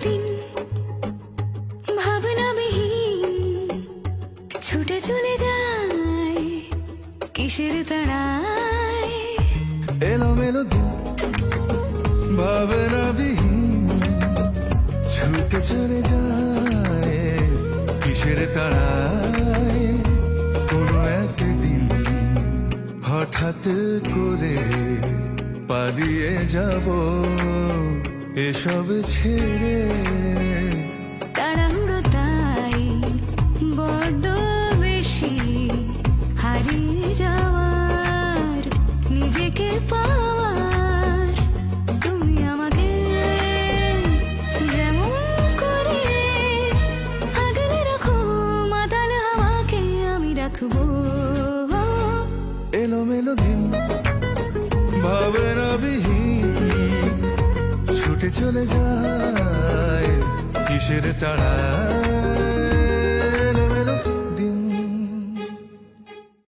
দিন ভাবনাবিহীন ছুটে চলে যায় কিসের তাড়ায়। এলোমেলো দিন ভাবনাবিহীন ছুটে চলে যায় কিসের তাড়ায়। কোনো একদিন হঠাৎ করে পালিয়ে যাব এসব ছেড়ে। তাড়াহুড়ো তাই বড্ড বেশি, হারিয়ে যাওয়ার নিজেকে পাওয়ার। তুমি আমাকে যেমন করে আগলে রাখো, মাতাল হাওয়াকে আমি রাখবো। এলোমেলো দিন ভাবনাবিহীন ছুটে চলে যায় কিসের তাড়ায়।